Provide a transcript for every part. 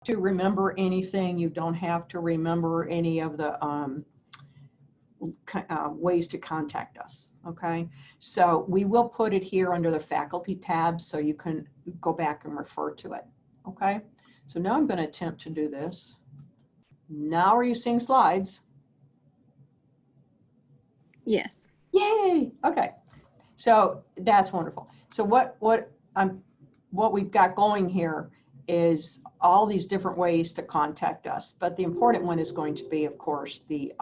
to remember anything. You don't have to remember any of the ways to contact us, okay? So we will put it here under the faculty tab so you can go back and refer to it, okay? So now I'm going to attempt to do this. Now are you seeing slides? Yes. Yay! Okay, so that's wonderful. So what we've got going here is all these different ways to contact us, but the important one is going to be, of course, the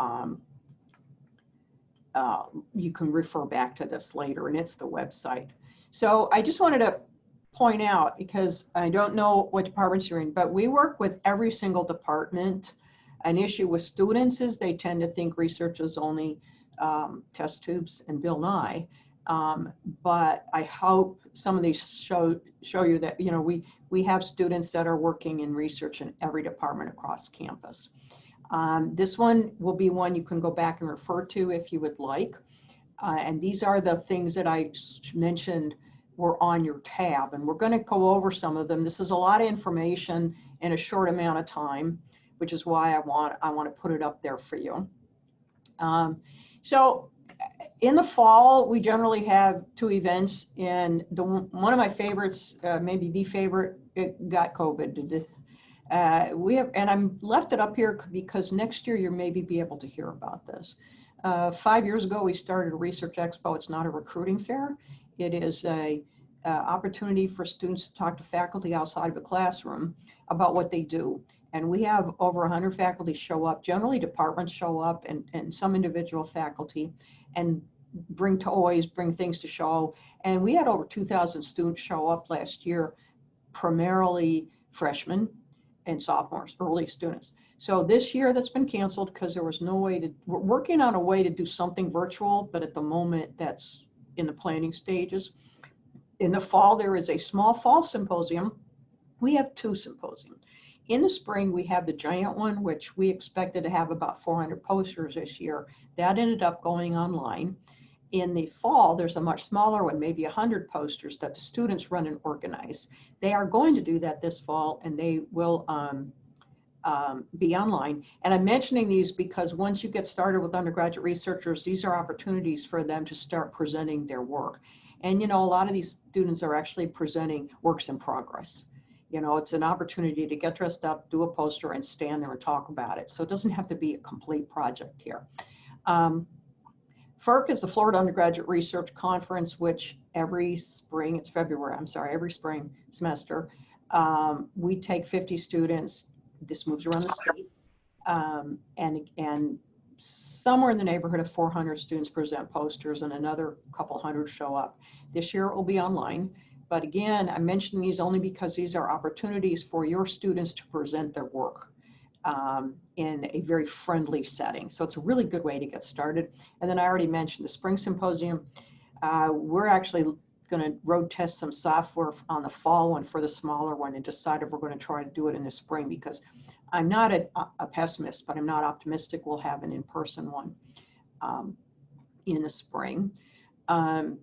you can refer back to this later, and it's the website. So I just wanted to point out, because I don't know what departments you're in, but we work with every single department. An issue with students is they tend to think research is only test tubes and Bill Nye. But I hope some of these show you that, you know, we have students that are working in research in every department across campus. This one will be one you can go back and refer to if you would like. And these are the things that I mentioned were on your tab, and we're going to go over some of them. This is a lot of information in a short amount of time, which is why I want to put it up there for you. So in the fall, we generally have 2 events, and one of my favorites, maybe the favorite, it got COVID. We have, and I'm left it up here because next year you maybe be able to hear about this. 5 years ago, we started a research expo. It's not a recruiting fair. It is a opportunity for students to talk to faculty outside of the classroom about what they do. And we have over 100 faculty show up. Generally, departments show up, and some individual faculty, and bring toys, bring things to show. And we had over 2,000 students show up last year, primarily freshmen and sophomores, early students. So this year that's been canceled because there was no way to, we're working on a way to do something virtual, but at the moment that's in the planning stages. In the fall, there is a small fall symposium. We have 2 symposiums. In the spring, we have the giant one, which we expected to have about 400 posters this year. That ended up going online. In the fall, there's a much smaller one, maybe 100 posters that the students run and organize. They are going to do that this fall, and they will be online. And I'm mentioning these because once you get started with undergraduate researchers, these are opportunities for them to start presenting their work. And, you know, a lot of these students are actually presenting works in progress. You know, it's an opportunity to get dressed up, do a poster, and stand there and talk about it. So it doesn't have to be a complete project here. FERC is the Florida Undergraduate Research Conference, which every spring, it's February, I'm sorry, every spring semester, we take 50 students. This moves around the state. And somewhere in the neighborhood of 400 students present posters, and another couple hundred show up. This year it will be online. But again, I'm mentioning these only because these are opportunities for your students to present their work in a very friendly setting. So it's a really good way to get started. And then I already mentioned the spring symposium. We're actually going to road test some software on the fall one for the smaller one, and decide if we're going to try to do it in the spring, because I'm not a pessimist, but I'm not optimistic we'll have an in-person one in the spring.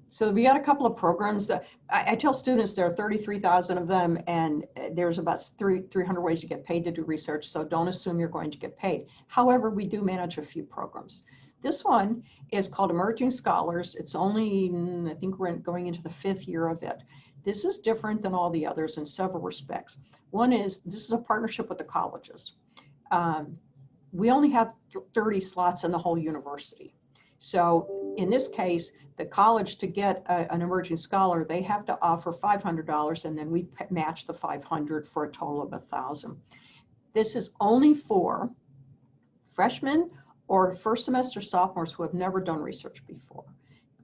So we got a couple of programs that I tell students there are 33,000 of them, and there's about 300 ways to get paid to do research. So don't assume you're going to get paid. However, we do manage a few programs. This one is called Emerging Scholars. It's only, I think we're going into the 5th year of it. This is different than all the others in several respects. One is, this is a partnership with the colleges. We only have 30 slots in the whole university. So in this case, the college, to get an emerging scholar, they have to offer $500, and then we match the $500 for a total of $1,000. This is only for freshmen or first semester sophomores who have never done research before,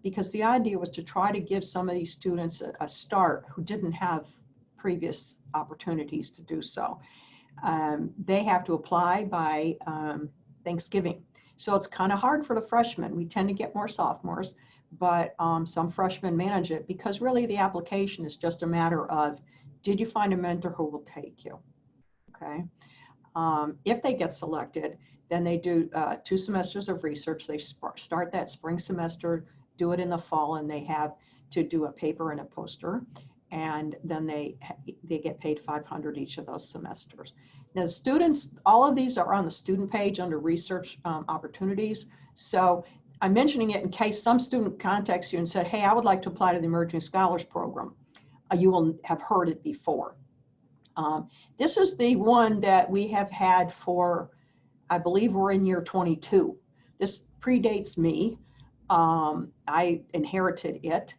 because the idea was to try to give some of these students a start who didn't have previous opportunities to do so. They have to apply by Thanksgiving. So it's kind of hard for the freshmen. We tend to get more sophomores, but some freshmen manage it, because really the application is just a matter of, did you find a mentor who will take you? Okay. If they get selected, then they do 2 semesters of research. They start that spring semester, do it in the fall, and they have to do a paper and a poster. and then they get paid $500 each of those semesters. Now, the students, all of these are on the student page under research opportunities. So I'm mentioning it in case some student contacts you and said, hey, I would like to apply to the Emerging Scholars Program. You will have heard it before. This is the one that we have had for, I believe we're in year 22. This predates me. I inherited it.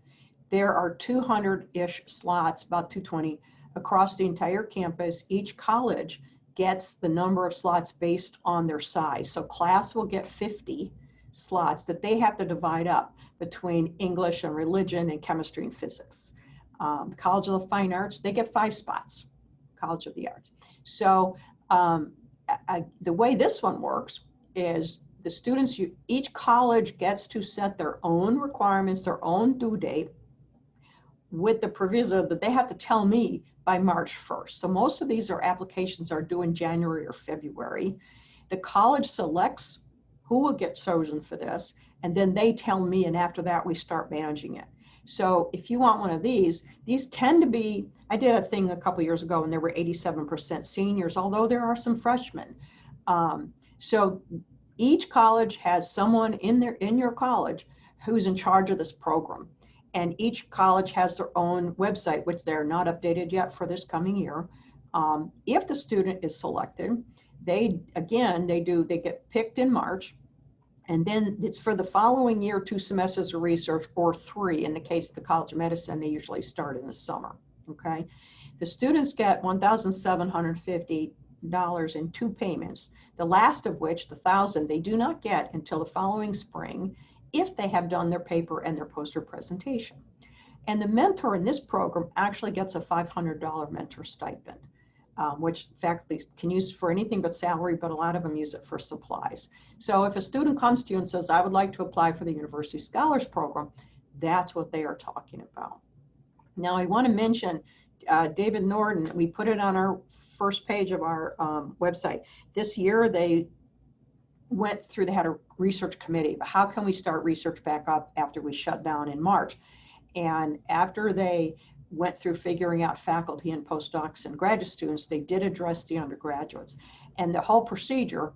There are 200-ish slots, about 220, across the entire campus. Each college gets the number of slots based on their size. So class will get 50 slots that they have to divide up between English and religion and chemistry and physics. College of the Fine Arts, they get 5 spots, College of the Arts. So the way this one works is the students, each college gets to set their own requirements, their own due date, with the proviso that they have to tell me by March 1st. So most of these applications are due in January or February. The college selects who will get chosen for this, and then they tell me, and after that we start managing it. So if you want one of these tend to be, I did a thing a couple years ago and there were 87% seniors, although there are some freshmen. So each college has someone in your college who's in charge of this program. And each college has their own website, which they're not updated yet for this coming year. If the student is selected, they get picked in March, and then it's for the following year, 2 semesters of research, or 3. In the case of the College of Medicine, they usually start in the summer, okay? The students get $1,750 in 2 payments, the last of which, the $1,000, they do not get until the following spring, if they have done their paper and their poster presentation. And the mentor in this program actually gets a $500 mentor stipend, which faculty can use for anything but salary, but a lot of them use it for supplies. So if a student comes to you and says, I would like to apply for the University Scholars Program, that's what they are talking about. Now I want to mention David Norton. We put it on our first page of our website. This year they had a research committee, but how can we start research back up after we shut down in March? And after they went through figuring out faculty and postdocs and graduate students, they did address the undergraduates. And the whole procedure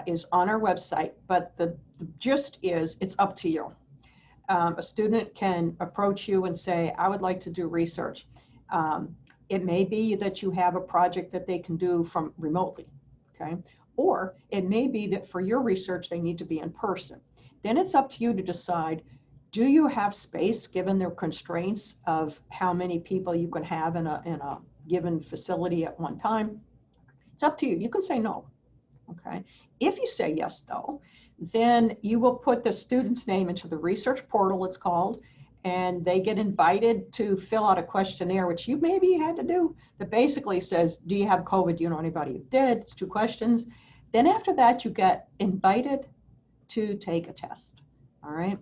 is on our website, but the gist is it's up to you. A student can approach you and say, I would like to do research. It may be that you have a project that they can do from remotely, okay? Or it may be that for your research, they need to be in person. Then it's up to you to decide, do you have space given their constraints of how many people you can have in a given facility at one time? It's up to you. You can say no, okay? If you say yes, though, then you will put the student's name into the research portal, it's called, and they get invited to fill out a questionnaire, which you maybe had to do, that basically says, do you have COVID? Do you know anybody who did? It's 2 questions. Then after that, you get invited to take a test, all right?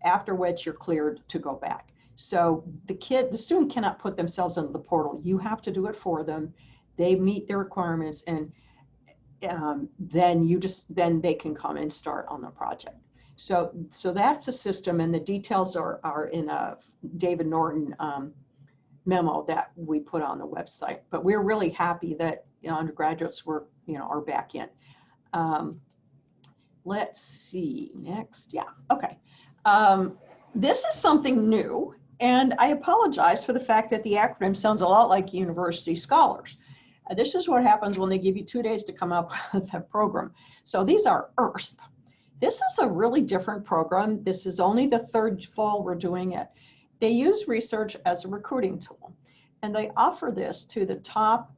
After which you're cleared to go back. So the student cannot put themselves into the portal. You have to do it for them. They meet their requirements, and then they can come and start on the project. So that's a system, and the details are in a David Norton memo that we put on the website. But we're really happy that undergraduates are back in. Let's see, next, yeah, okay. This is something new, and I apologize for the fact that the acronym sounds a lot like University Scholars. This is what happens when they give you 2 days to come up with a program. So these are IRSP. This is a really different program. This is only the 3rd fall we're doing it. They use research as a recruiting tool, and they offer this to the top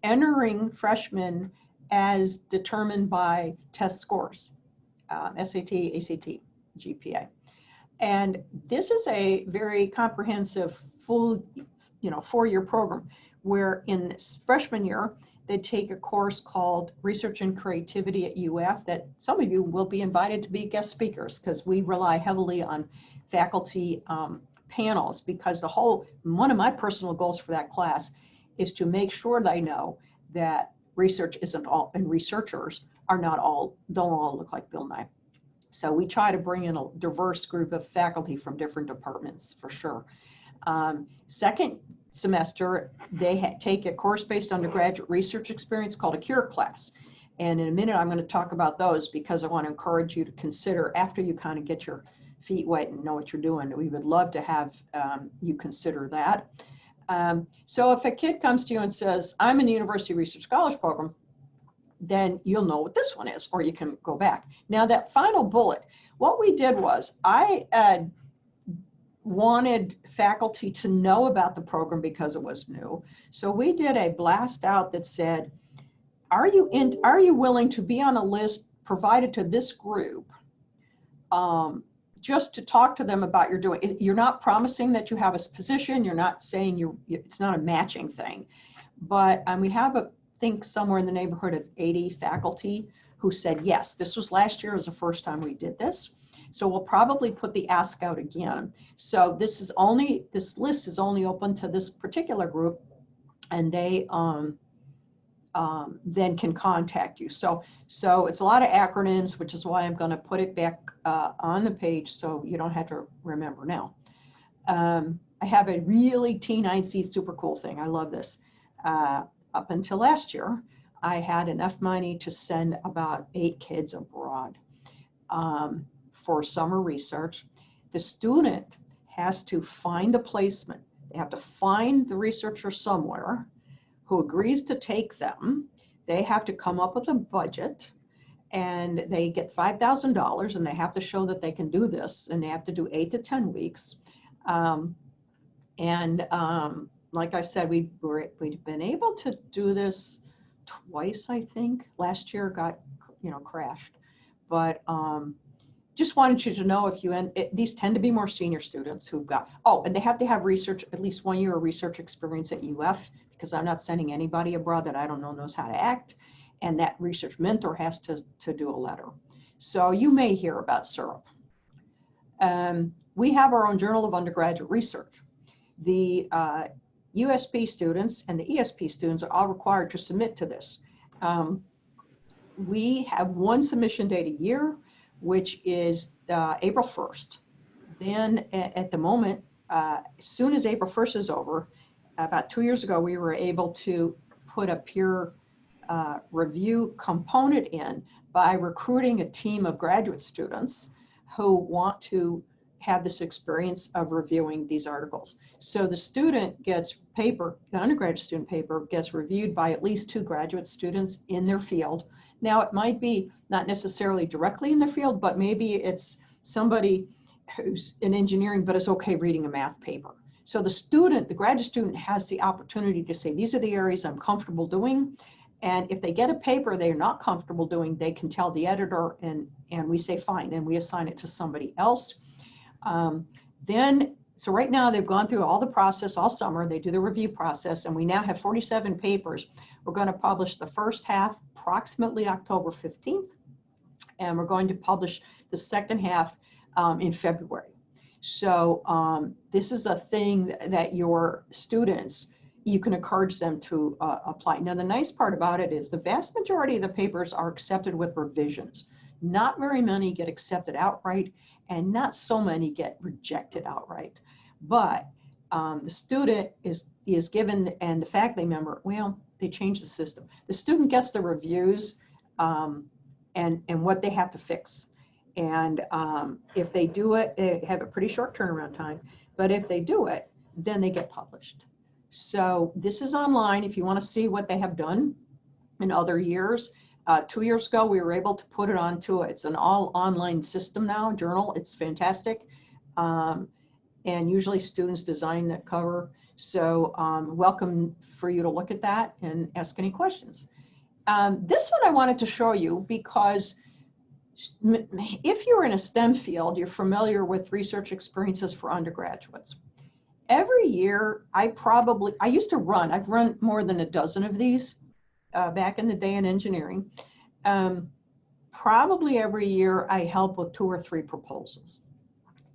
entering freshmen as determined by test scores, SAT, ACT, GPA. And this is a very comprehensive, full, 4-year program where in this freshman year, they take a course called Research and Creativity at UF that some of you will be invited to be guest speakers, because we rely heavily on faculty panels, because one of my personal goals for that class is to make sure they know that research isn't all, and researchers don't all look like Bill Nye. So we try to bring in a diverse group of faculty from different departments for sure. Second semester, they take a course-based undergraduate research experience called a CURE class. And in a minute, I'm going to talk about those because I want to encourage you to consider, after you kind of get your feet wet and know what you're doing, we would love to have you consider that. So if a kid comes to you and says, I'm in the University Research Scholars Program, then you'll know what this one is, or you can go back. Now that final bullet, what we did was I wanted faculty to know about the program because it was new. So we did a blast out that said, are you willing to be on a list provided to this group just to talk to them about your doing? You're not promising that you have a position. You're not saying it's not a matching thing. But we have, I think, somewhere in the neighborhood of 80 faculty who said, yes, this was last year, was the first time we did this. So we'll probably put the ask out again. So this list is only open to this particular group, and they then can contact you. So it's a lot of acronyms, which is why I'm going to put it back on the page so you don't have to remember now. I have a really T9C super cool thing. I love this. Up until last year, I had enough money to send about 8 kids abroad for summer research. The student has to find a placement. They have to find the researcher somewhere who agrees to take them. They have to come up with a budget, and they get $5,000, and they have to show that they can do this, and they have to do 8 to 10 weeks. Like I said, we've been able to do this twice, I think. Last year got, crashed. But just wanted you to know, these tend to be more senior students who've got, and they have to have research, at least 1 year of research experience at UF, because I'm not sending anybody abroad that I don't know knows how to act. And that research mentor has to do a letter. So you may hear about SIRP. We have our own Journal of Undergraduate Research. The USP students and the ESP students are all required to submit to this. We have one submission date a year, which is April 1st. Then at the moment, as soon as April 1st is over, about 2 years ago, we were able to put a peer review component in by recruiting a team of graduate students who want to have this experience of reviewing these articles. So the student gets the undergraduate student paper gets reviewed by at least 2 graduate students in their field. Now it might be not necessarily directly in their field, but maybe it's somebody who's in engineering but is okay reading a math paper. So the graduate student has the opportunity to say, these are the areas I'm comfortable doing. And if they get a paper they're not comfortable doing, they can tell the editor, and we say fine, and we assign it to somebody else. So right now they've gone through all the process all summer. They do the review process, and we now have 47 papers. We're going to publish the first half approximately October 15th, and we're going to publish the second half in February. So this is a thing that your students, you can encourage them to apply. Now, the nice part about it is the vast majority of the papers are accepted with revisions. Not very many get accepted outright, and not so many get rejected outright. But the student is given, and the faculty member, well, they changed the system. The student gets the reviews and what they have to fix. And if they do it, they have a pretty short turnaround time. But if they do it, then they get published. So this is online if you want to see what they have done in other years. 2 years ago, we were able to put it onto, it's an all online system now, journal. It's fantastic. And usually students design that cover. So welcome for you to look at that and ask any questions. This one I wanted to show you because if you're in a STEM field, you're familiar with research experiences for undergraduates. Every year, I've run more than a dozen of these back in the day in engineering. Probably every year I help with 2 or 3 proposals.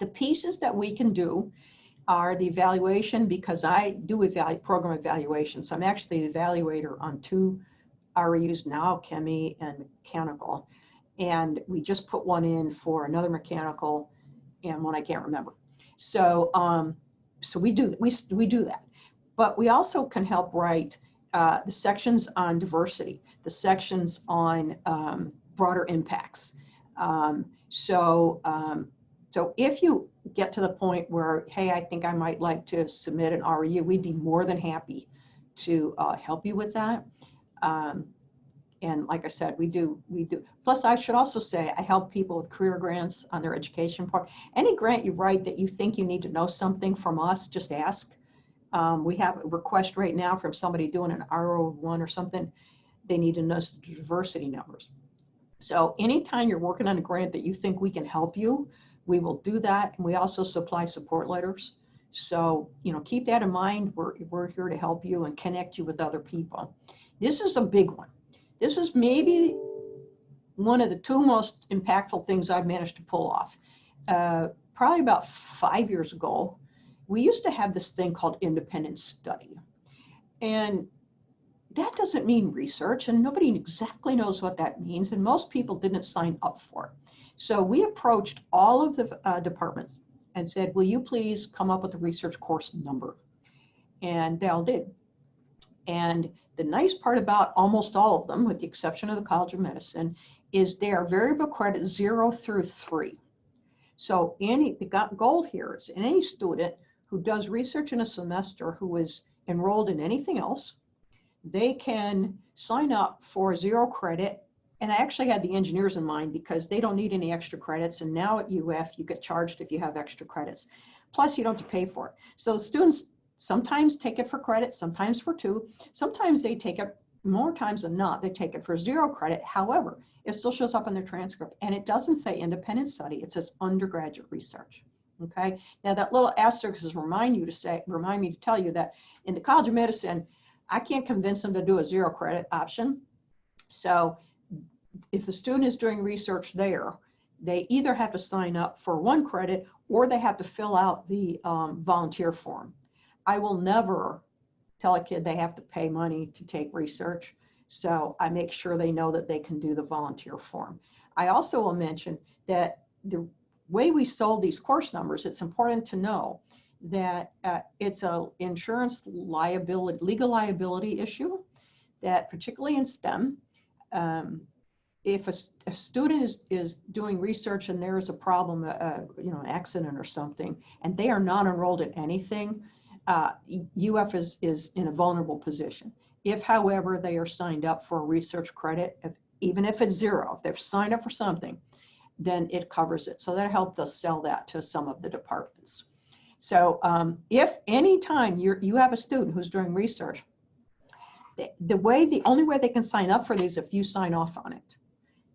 The pieces that we can do are the evaluation, because I do program evaluation. So I'm actually the evaluator on 2 REUs now, Chemi and Mechanical. And we just put one in for another mechanical and one I can't remember. So so we do that. But we also can help write the sections on diversity, the sections on broader impacts. So if you get to the point where, hey, I think I might like to submit an REU, we'd be more than happy to help you with that. And like I said, we do. Plus, I should also say, I help people with career grants on their education part. Any grant you write that you think you need to know something from us, just ask. We have a request right now from somebody doing an RO1 or something. They need to know the diversity numbers. So anytime you're working on a grant that you think we can help you, we will do that. And we also supply support letters. So, keep that in mind. We're here to help you and connect you with other people. This is a big one. This is maybe one of the two most impactful things I've managed to pull off. Probably about 5 years ago, we used to have this thing called independent study. And that doesn't mean research, and nobody exactly knows what that means, and most people didn't sign up for it. So we approached all of the departments and said, will you please come up with a research course number? And they all did. And the nice part about almost all of them, with the exception of the College of Medicine, is they are variable credit 0 through 3. So the goal here is any student who does research in a semester who is enrolled in anything else, they can sign up for 0 credit. And I actually had the engineers in mind because they don't need any extra credits. And now at UF, you get charged if you have extra credits. Plus, you don't have to pay for it. So the students sometimes take it for credit, sometimes for 2. Sometimes they take it, more times than not, they take it for 0 credit. However, it still shows up in their transcript. And it doesn't say independent study, it says undergraduate research. Okay. Now that little asterisk is remind me to tell you that in the College of Medicine, I can't convince them to do a 0 credit option. So if the student is doing research there, they either have to sign up for 1 credit or they have to fill out the volunteer form. I will never tell a kid they have to pay money to take research. So I make sure they know that they can do the volunteer form. I also will mention that the way we sold these course numbers, it's important to know that it's a insurance liability, legal liability issue, that particularly in STEM, if a student is doing research and there is a problem, an accident or something, and they are not enrolled in anything, UF is in a vulnerable position. If, however, they are signed up for a research credit, even if it's 0, if they've signed up for something, then it covers it. So that helped us sell that to some of the departments. So if any time you have a student who's doing research, the only way they can sign up for these if you sign off on it.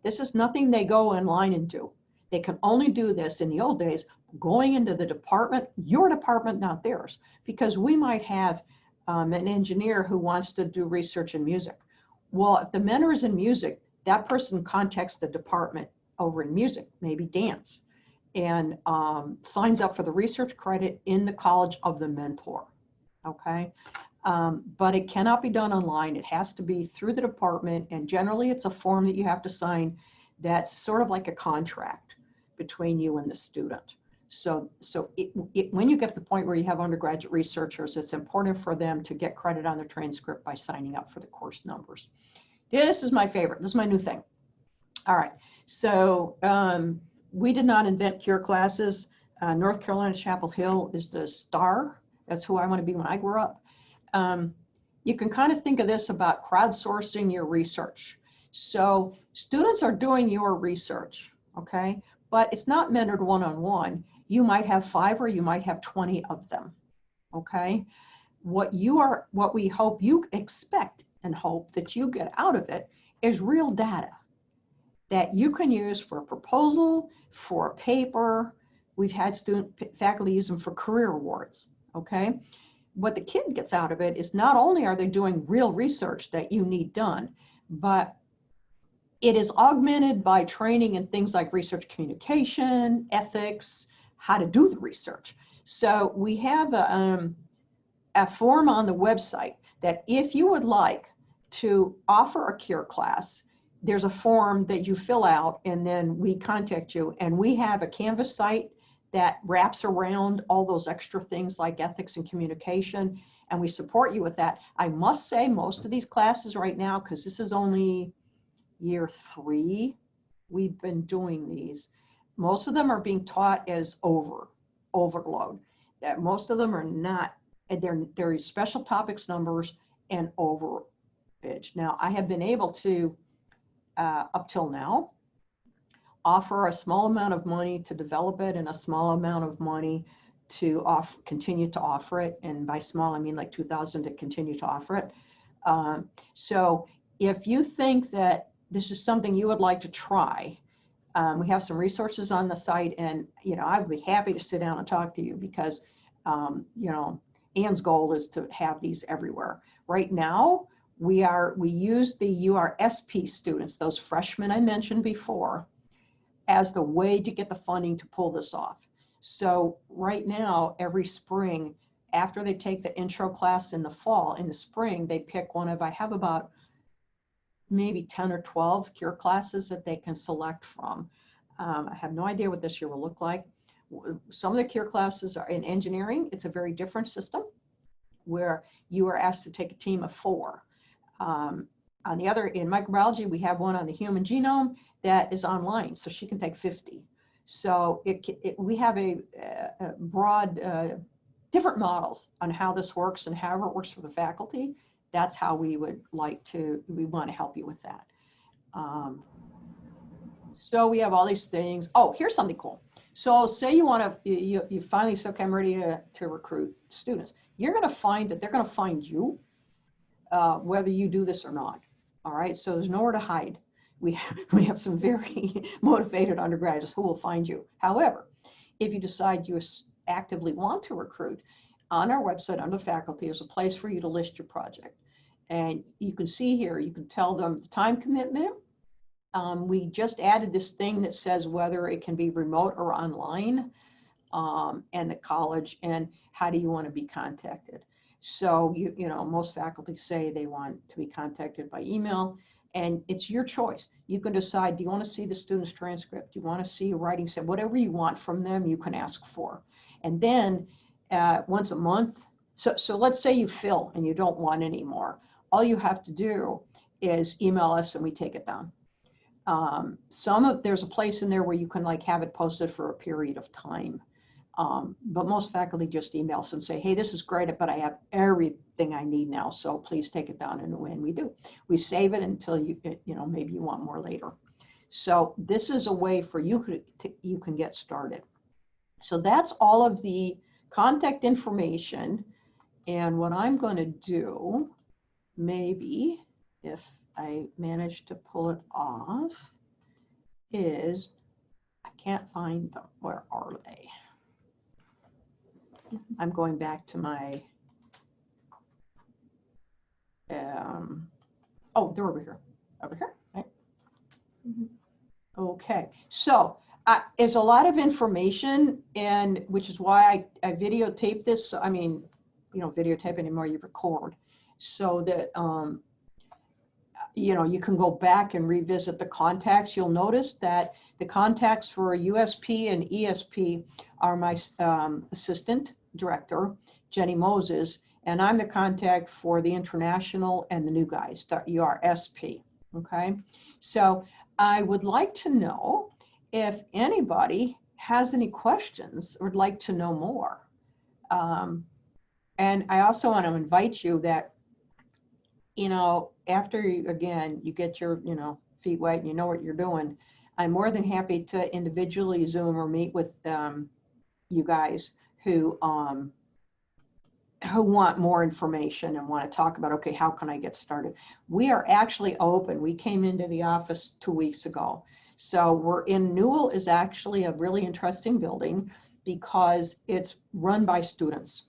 This is nothing they go online and do. They can only do this in the old days, going into the department, your department, not theirs, because we might have an engineer who wants to do research in music. Well, if the mentor is in music, that person contacts the department over in music, maybe dance, and signs up for the research credit in the college of the mentor, okay? But it cannot be done online. It has to be through the department, and generally it's a form that you have to sign that's sort of like a contract between you and the student. So when you get to the point where you have undergraduate researchers, it's important for them to get credit on their transcript by signing up for the course numbers. This is my favorite. This is my new thing. All right. So we did not invent CURE classes. North Carolina Chapel Hill is the star. That's who I want to be when I grow up. You can kind of think of this about crowdsourcing your research. So students are doing your research, okay? But it's not mentored one-on-one. You might have 5 or you might have 20 of them, okay? What we hope you expect and hope that you get out of it is real data that you can use for a proposal, for a paper. We've had faculty use them for career awards, okay? What the kid gets out of it is not only are they doing real research that you need done, but it is augmented by training in things like research communication, ethics, how to do the research. So we have a form on the website that if you would like to offer a CURE class, there's a form that you fill out and then we contact you, and we have a Canvas site that wraps around all those extra things like ethics and communication, and we support you with that. I must say most of these classes right now, because this is only year 3 we've been doing these, most of them are being taught as overload. That most of them are not, they're special topics numbers and overage. Now I have been able to up till now offer a small amount of money to develop it and a small amount of money to continue to offer it. And by small, I mean like 2,000 to continue to offer it. So if you think that this is something you would like to try, we have some resources on the site, and I'd be happy to sit down and talk to you, because Ann's goal is to have these everywhere. Right now, we use the URSP students, those freshmen I mentioned before, as the way to get the funding to pull this off. So right now, every spring, after they take the intro class in the fall, in the spring, they pick one of, I have about maybe 10 or 12 cure classes that they can select from. I have no idea what this year will look like. Some of the cure classes are in engineering. It's a very different system where you are asked to take a team of 4. On the other, in microbiology, we have one on the human genome that is online, so she can take 50. So we have a broad, different models on how this works, and however it works for the faculty. That's how we would like to, we want to help you with that. So we have all these things. Oh, here's something cool. So say you want to, you finally say, okay, I'm ready to recruit students. You're going to find that they're going to find you, whether you do this or not. All right, so there's nowhere to hide. We have some very motivated undergraduates who will find you. However, if you decide you actively want to recruit, on our website under faculty, there's a place for you to list your project. And you can see here, you can tell them the time commitment. We just added this thing that says whether it can be remote or online, and the college, and how do you want to be contacted. So, most faculty say they want to be contacted by email, and it's your choice. You can decide, do you want to see the student's transcript? Do you want to see a writing set? Whatever you want from them, you can ask for. And then once a month, so let's say you fill and you don't want any more. All you have to do is email us and we take it down. There's a place in there where you can like have it posted for a period of time. But most faculty just email us and say, hey, this is great, but I have everything I need now, so please take it down. And when we do, we save it until maybe you want more later. So this is a way for you can get started. So that's all of the contact information. And what I'm going to do, maybe if I manage to pull it off, is I can't find them. Where are they? I'm going back to my, oh, they're over here, right? Okay, so it's a lot of information, and which is why I videotape this. I mean, you don't videotape anymore, you record, so that, you can go back and revisit the contacts. You'll notice that the contacts for USP and ESP are my assistant director, Jenny Moses, and I'm the contact for the international and the new guys, URSP, okay? So I would like to know if anybody has any questions or would like to know more. And I also want to invite you that, after you get your, feet wet and you know what you're doing, I'm more than happy to individually Zoom or meet with you guys who want more information and want to talk about, okay, how can I get started? We are actually open. We came into the office 2 weeks ago. So we're in Newell is actually a really interesting building because it's run by students.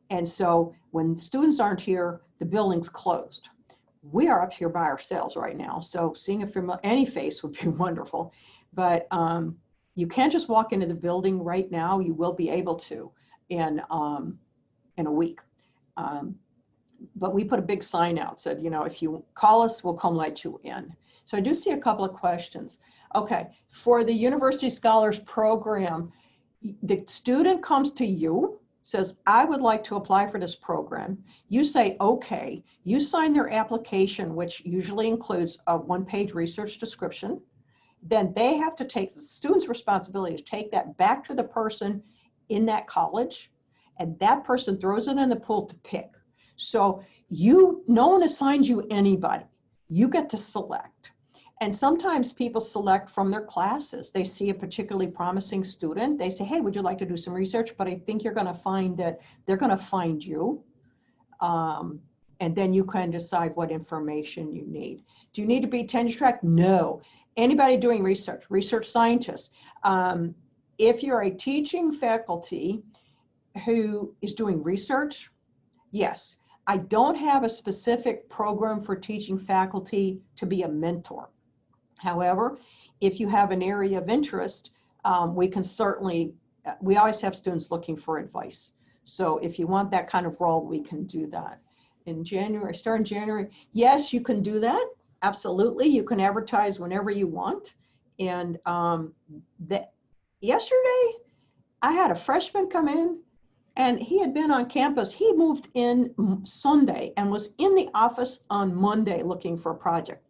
And so when students aren't here, the building's closed. We are up here by ourselves right now. So seeing any face would be wonderful. But you can't just walk into the building right now. You will be able to in a week. But we put a big sign out, said, if you call us, we'll come let you in. So I do see a couple of questions. Okay, for the University Scholars Program, the student comes to you, says, I would like to apply for this program. You say, okay. You sign their application, which usually includes a one-page research description. Then they have to take, the student's responsibility to take that back to the person in that college, and that person throws it in the pool to pick. So no one assigns you anybody. You get to select. And sometimes people select from their classes. They see a particularly promising student. They say, hey, would you like to do some research? But I think you're going to find that they're going to find you. And then you can decide what information you need. Do you need to be tenure track? No. Anybody doing research, research scientists. If you're a teaching faculty who is doing research, yes. I don't have a specific program for teaching faculty to be a mentor. However, if you have an area of interest, we can certainly, we always have students looking for advice. So if you want that kind of role, we can do that. In January, start in January, yes, you can do that. Absolutely, you can advertise whenever you want. And yesterday, I had a freshman come in, and he had been on campus. He moved in Sunday and was in the office on Monday looking for a project.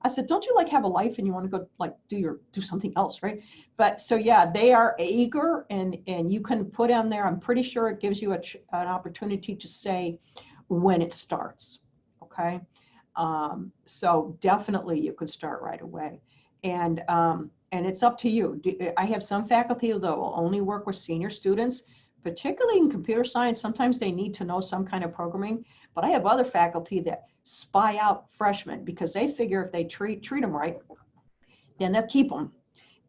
I said, don't you like have a life and you want to go like do something else, right? But so yeah, they are eager, and you can put on there, I'm pretty sure it gives you an opportunity to say when it starts, okay? So definitely you could start right away. And it's up to you. I have some faculty that will only work with senior students, particularly in computer science. Sometimes they need to know some kind of programming, but I have other faculty that spy out freshmen because they figure if they treat them right, then they'll keep them.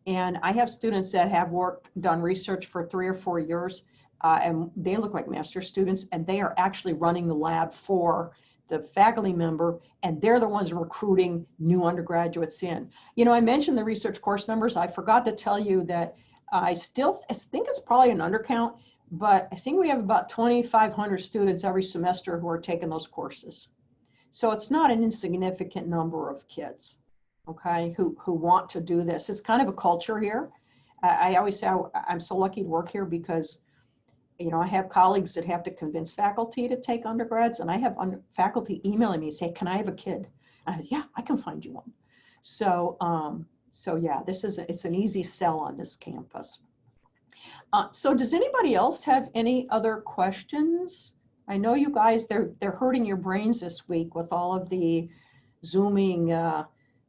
And I have students that have done research for 3 or 4 years, and they look like master students, and they are actually running the lab for the faculty member, and they're the ones recruiting new undergraduates in. You know, I mentioned the research course numbers. I forgot to tell you that I think it's probably an undercount, but I think we have about 2,500 students every semester who are taking those courses. So it's not an insignificant number of kids, okay, who want to do this. It's kind of a culture here. I always say I'm so lucky to work here because, you know, I have colleagues that have to convince faculty to take undergrads, and I have faculty emailing me, say, can I have a kid? Yeah, I can find you one. So, so yeah, it's an easy sell on this campus. So does anybody else have any other questions? I know you guys, they're hurting your brains this week with all of the Zooming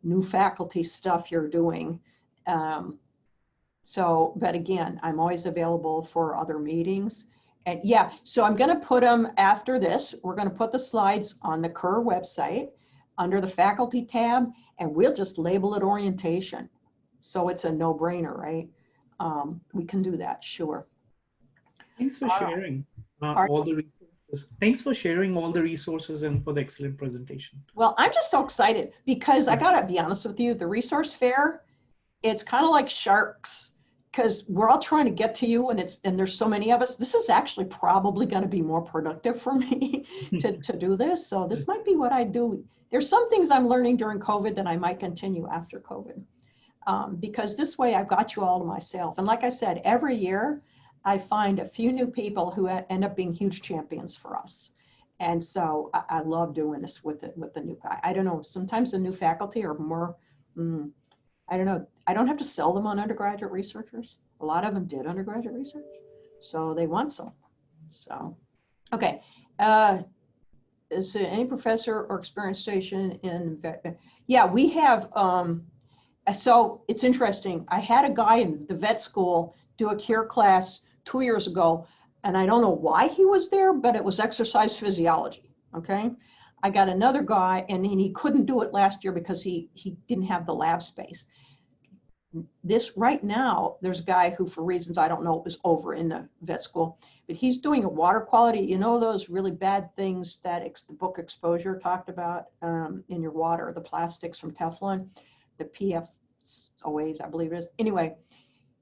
new faculty stuff you're doing. So, but again, I'm always available for other meetings. And yeah, so I'm going to put them after this. We're going to put the slides on the Kerr website under the faculty tab, and we'll just label it orientation. So it's a no-brainer, right? We can do that, sure. Thanks for sharing all the resources. Thanks for sharing all the resources and for the excellent presentation. Well, I'm just so excited because I got to be honest with you, the resource fair, it's kind of like sharks because we're all trying to get to you, and there's so many of us. This is actually probably going to be more productive for me to do this. So this might be what I do. There's some things I'm learning during COVID that I might continue after COVID. Because this way I've got you all to myself. And like I said, every year I find a few new people who end up being huge champions for us. And so I love doing this with the new guy. I don't know, sometimes the new faculty are more, I don't know, I don't have to sell them on undergraduate researchers. A lot of them did undergraduate research, so they want some. So, okay. Is there any professor or experience station in, yeah, we have, so it's interesting. I had a guy in the vet school do a CURE class 2 years ago, and I don't know why he was there, but it was exercise physiology, okay? I got another guy, and he couldn't do it last year because he didn't have the lab space. This right now, there's a guy who, for reasons I don't know, is over in the vet school, but he's doing a water quality, you know, those really bad things that the book Exposure talked about in your water, the plastics from Teflon, the PFOAs, I believe it is. Anyway,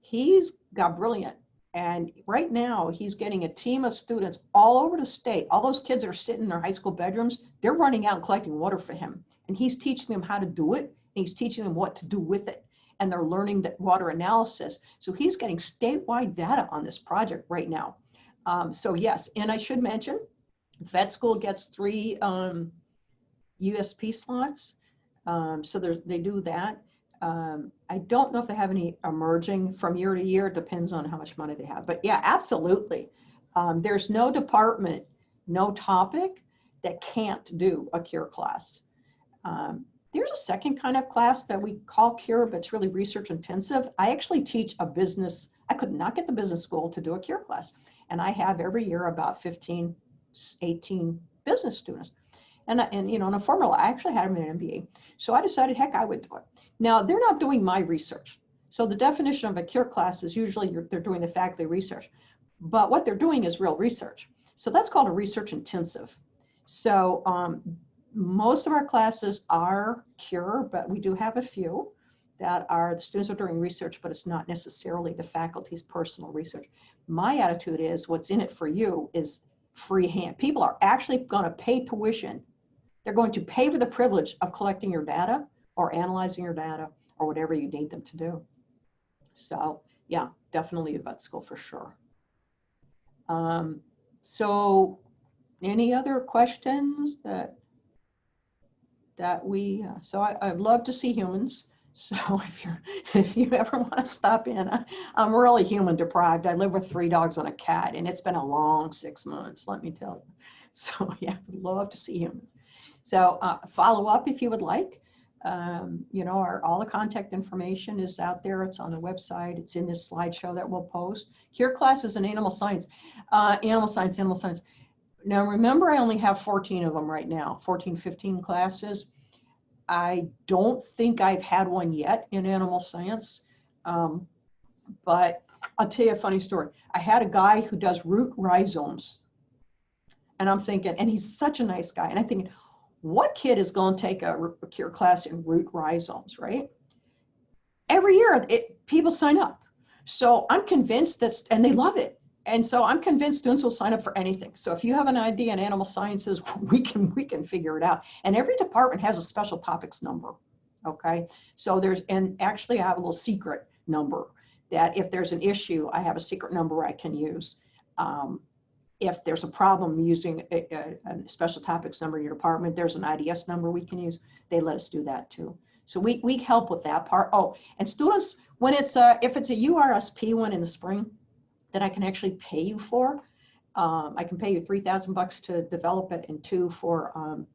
he's got brilliant. And right now he's getting a team of students all over the state. All those kids that are sitting in their high school bedrooms, they're running out and collecting water for him. And he's teaching them how to do it. And he's teaching them what to do with it. and they're learning that water analysis. So he's getting statewide data on this project right now. So yes, and I should mention, vet school gets 3 USP slots. So they do that. I don't know if they have any emerging from year to year. It depends on how much money they have. But yeah, absolutely. There's no department, no topic that can't do a CURE class. There's a second kind of class that we call CURE, but it's really research intensive. I actually teach a business. I could not get the business school to do a CURE class. And I have every year about 15, 18 business students. And you know, in a formula, I actually had them in an MBA. So I decided, heck, I would do it. Now, they're not doing my research. So the definition of a CURE class is usually they're doing the faculty research. But what they're doing is real research. So that's called a research intensive. So most of our classes are CURE, but we do have a few that are the students are doing research, but it's not necessarily the faculty's personal research. My attitude is what's in it for you is free hand. People are actually going to pay tuition. They're going to pay for the privilege of collecting your data or analyzing your data or whatever you need them to do. So yeah, definitely a vet school for sure. So any other questions that so I'd love to see humans. So if you ever want to stop in, I'm really human deprived. I live with 3 dogs and a cat, and it's been a long 6 months, let me tell you. So yeah, I'd love to see humans. So follow up if you would like. You know, all the contact information is out there. It's on the website. It's in this slideshow that we'll post. CURE classes in animal science. Animal science. Now remember, I only have 14 of them right now, 14, 15 classes. I don't think I've had one yet in animal science, but I'll tell you a funny story. I had a guy who does root rhizomes, and I'm thinking, and he's such a nice guy, and I'm thinking, what kid is going to take a CURE class in root rhizomes, right? Every year, people sign up. So I'm convinced that, and they love it. And so I'm convinced students will sign up for anything. So if you have an idea in animal sciences, we can figure it out. And every department has a special topics number, okay? So and actually I have a little secret number that if there's an issue, I have a secret number I can use. If there's a problem using a special topics number in your department, there's an IDS number we can use. They let us do that too. So we help with that part. Oh, and students, when it's if it's a URSP one in the spring, that I can actually pay you for. I can pay you $3,000 to develop it and $2,000 for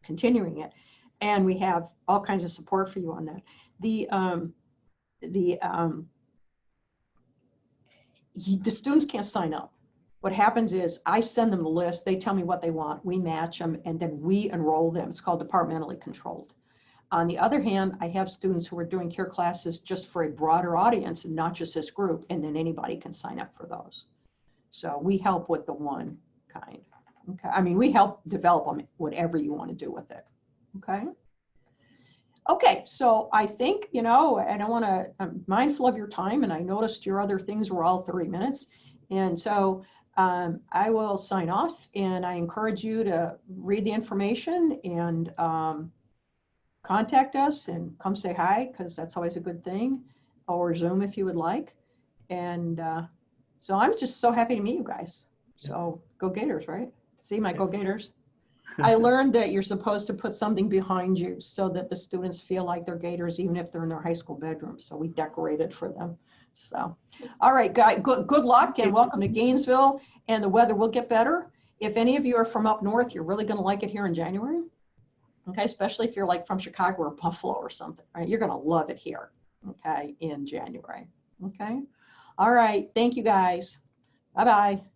continuing it. And we have all kinds of support for you on that. The students can't sign up. What happens is I send them the list, they tell me what they want, we match them, and then we enroll them. It's called departmentally controlled. On the other hand, I have students who are doing CURE classes just for a broader audience and not just this group, and then anybody can sign up for those. So we help with the one kind. Okay, I mean, we help develop them, whatever you want to do with it. Okay. Okay, so I think, you know, I don't want to, I'm mindful of your time, and I noticed your other things were all 30 minutes. And so I will sign off, and I encourage you to read the information and contact us and come say hi, because that's always a good thing, or Zoom if you would like. And so I'm just so happy to meet you guys. So go Gators, right? See my go Gators. I learned that you're supposed to put something behind you so that the students feel like they're Gators, even if they're in their high school bedroom. So we decorated for them. So, all right, guys, good luck and welcome to Gainesville. And the weather will get better. If any of you are from up north, you're really going to like it here in January. Okay, especially if you're like from Chicago or Buffalo or something, right? You're going to love it here, okay, in January. Okay, all right. Thank you, guys. Bye-bye.